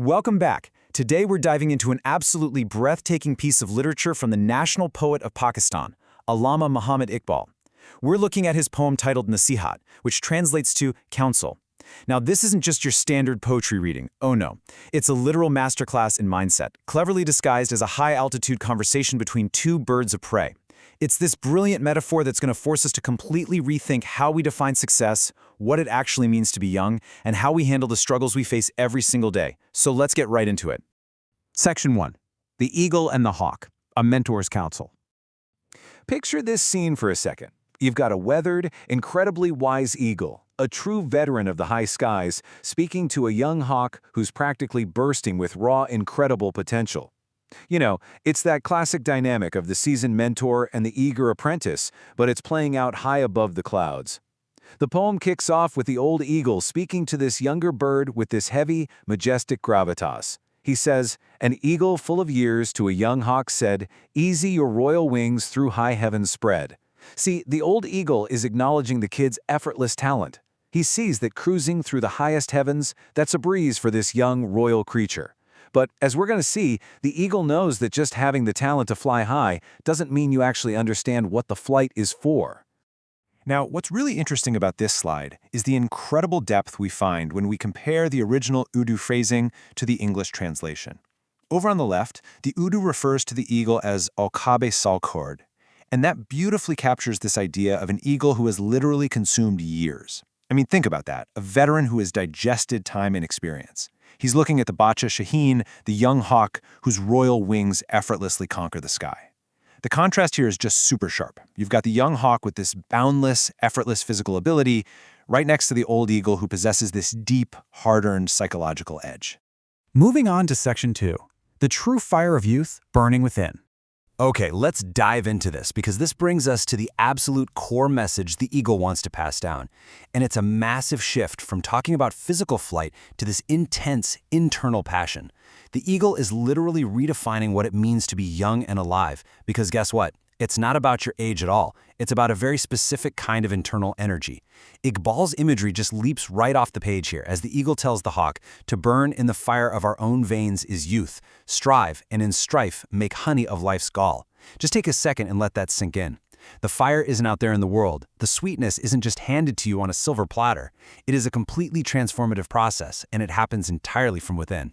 Welcome back. Today we're diving into an absolutely breathtaking piece of literature from the national poet of Pakistan, Allama Muhammad Iqbal. We're looking at his poem titled Nasihat, which translates to counsel. Now, this isn't just your standard poetry reading. Oh no. It's a literal masterclass in mindset, cleverly disguised as a high-altitude conversation between two birds of prey. It's this brilliant metaphor that's going to force us to completely rethink how we define success, what it actually means to be young, and how we handle the struggles we face every single day. So let's get right into it. Section 1. The Eagle and the Hawk, a mentor's counsel. Picture this scene for a second. You've got a weathered, incredibly wise eagle, a true veteran of the high skies, speaking to a young hawk who's practically bursting with raw, incredible potential. You know, it's that classic dynamic of the seasoned mentor and the eager apprentice, but it's playing out high above the clouds. The poem kicks off with the old eagle speaking to this younger bird with this heavy, majestic gravitas. He says, "An eagle full of years to a young hawk said, 'Easy your royal wings through high heaven spread.'" See, the old eagle is acknowledging the kid's effortless talent. He sees that cruising through the highest heavens, that's a breeze for this young royal creature. But as we're going to see, the eagle knows that just having the talent to fly high doesn't mean you actually understand what the flight is for. Now, what's really interesting about this slide is the incredible depth we find when we compare the original Urdu phrasing to the English translation. Over on the left, the Urdu refers to the eagle as Al-Kabe Salkhord, and that beautifully captures this idea of an eagle who has literally consumed years. I mean, think about that, a veteran who has digested time and experience. He's looking at the Bacha Shaheen, the young hawk whose royal wings effortlessly conquer the sky. The contrast here is just super sharp. You've got the young hawk with this boundless, effortless physical ability, right next to the old eagle who possesses this deep, hard-earned psychological edge. Moving on to Section 2, the true fire of youth burning within. Okay, let's dive into this because this brings us to the absolute core message the eagle wants to pass down. And it's a massive shift from talking about physical flight to this intense internal passion. The eagle is literally redefining what it means to be young and alive because guess what? It's not about your age at all. It's about a very specific kind of internal energy. Iqbal's imagery just leaps right off the page here as the eagle tells the hawk, "To burn in the fire of our own veins is youth. Strive, and in strife make honey of life's gall." Just take a second and let that sink in. The fire isn't out there in the world. The sweetness isn't just handed to you on a silver platter. It is a completely transformative process, and it happens entirely from within.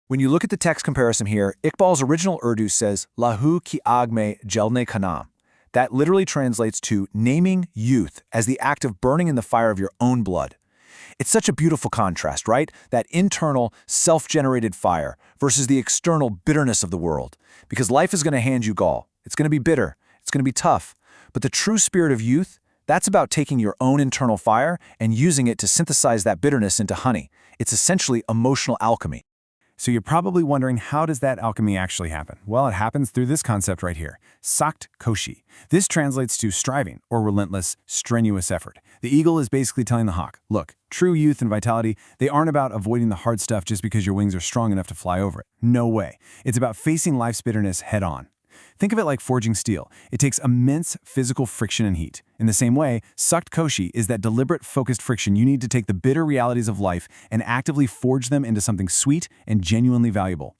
When you look at the text comparison here, Iqbal's original Urdu says, "Lahu ki aag mein jalne ka naam." That literally translates to naming youth as the act of burning in the fire of your own blood. It's such a beautiful contrast, right? That internal, self-generated fire versus the external bitterness of the world. Because life is going to hand you gall. It's going to be bitter. It's going to be tough. But the true spirit of youth, that's about taking your own internal fire and using it to synthesize that bitterness into honey. It's essentially emotional alchemy. So you're probably wondering, how does that alchemy actually happen? Well, it happens through this concept right here, Sakt Koshi. This translates to striving or relentless, strenuous effort. The eagle is basically telling the hawk, look, true youth and vitality, they aren't about avoiding the hard stuff just because your wings are strong enough to fly over it. No way. It's about facing life's bitterness head on. Think of it like forging steel. It takes immense physical friction and heat. In the same way, Sakt Koshi is that deliberate, focused friction you need to take the bitter realities of life and actively forge them into something sweet and genuinely valuable.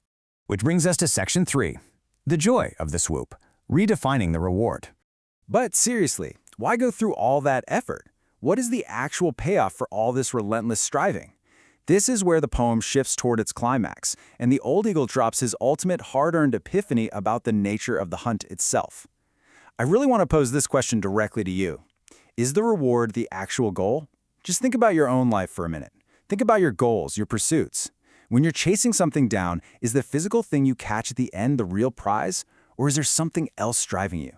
Which brings us to Section 3, the joy of the swoop, redefining the reward. But seriously, why go through all that effort? What is the actual payoff for all this relentless striving? This is where the poem shifts toward its climax, and the old eagle drops his ultimate hard-earned epiphany about the nature of the hunt itself. I really want to pose this question directly to you. Is the reward the actual goal? Just think about your own life for a minute. Think about your goals, your pursuits. When you're chasing something down, is the physical thing you catch at the end the real prize, or is there something else driving you?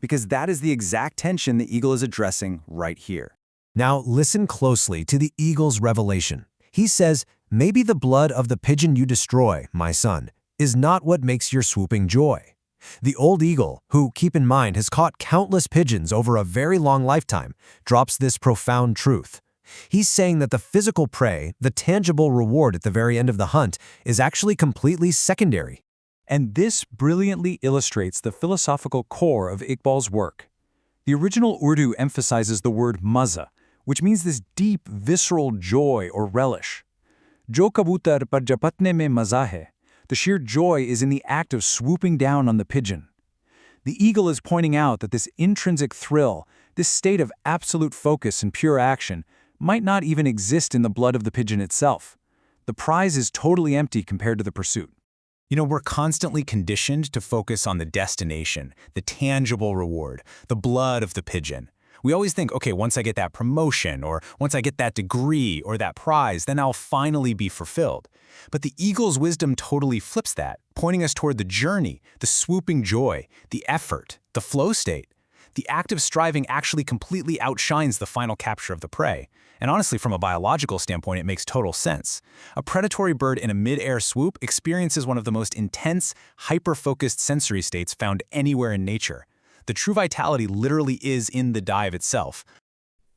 Because that is the exact tension the eagle is addressing right here. Now listen closely to the eagle's revelation. He says, "Maybe the blood of the pigeon you destroy, my son, is not what makes your swooping joy." The old eagle, who, keep in mind, has caught countless pigeons over a very long lifetime, drops this profound truth. He's saying that the physical prey, the tangible reward at the very end of the hunt, is actually completely secondary. And this brilliantly illustrates the philosophical core of Iqbal's work. The original Urdu emphasizes the word mazza, which means this deep, visceral joy or relish. Jo kabutar par japatne mein maza hai. The sheer joy is in the act of swooping down on the pigeon. The eagle is pointing out that this intrinsic thrill, this state of absolute focus and pure action, might not even exist in the blood of the pigeon itself. The prize is totally empty compared to the pursuit. You know, we're constantly conditioned to focus on the destination, the tangible reward, the blood of the pigeon. We always think, okay, once I get that promotion, or once I get that degree or that prize, then I'll finally be fulfilled. But the eagle's wisdom totally flips that, pointing us toward the journey, the swooping joy, the effort, the flow state. The act of striving actually completely outshines the final capture of the prey. And honestly, from a biological standpoint, it makes total sense. A predatory bird in a mid-air swoop experiences one of the most intense, hyper-focused sensory states found anywhere in nature. The true vitality literally is in the dive itself.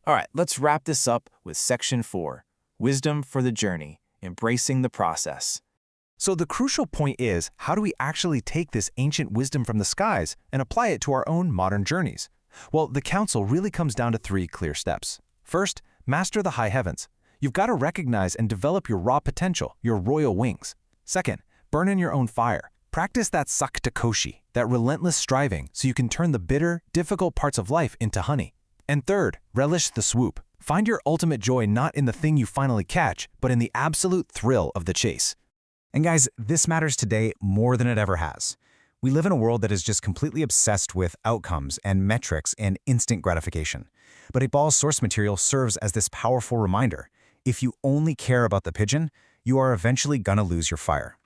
All right, let's wrap this up with Section 4, Wisdom for the Journey, Embracing the Process. So the crucial point is, how do we actually take this ancient wisdom from the skies and apply it to our own modern journeys? Well, the counsel really comes down to 3 clear steps. First, master the high heavens. You've got to recognize and develop your raw potential, your royal wings. Second, burn in your own fire. Practice that saktakoshi, that relentless striving, so you can turn the bitter, difficult parts of life into honey. And third, relish the swoop. Find your ultimate joy not in the thing you finally catch, but in the absolute thrill of the chase. And guys, this matters today more than it ever has. We live in a world that is just completely obsessed with outcomes and metrics and instant gratification. But Iqbal's source material serves as this powerful reminder. If you only care about the pigeon, you are eventually gonna lose your fire.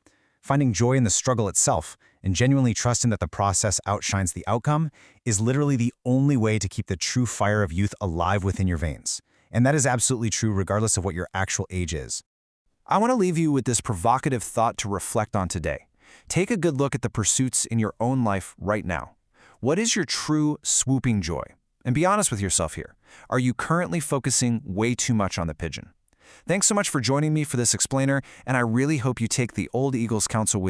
Finding joy in the struggle itself and genuinely trusting that the process outshines the outcome is literally the only way to keep the true fire of youth alive within your veins. And that is absolutely true regardless of what your actual age is. I want to leave you with this provocative thought to reflect on today. Take a good look at the pursuits in your own life right now. What is your true swooping joy? And be honest with yourself here. Are you currently focusing way too much on the pigeon? Thanks so much for joining me for this explainer, and I really hope you take the Old Eagle's counsel with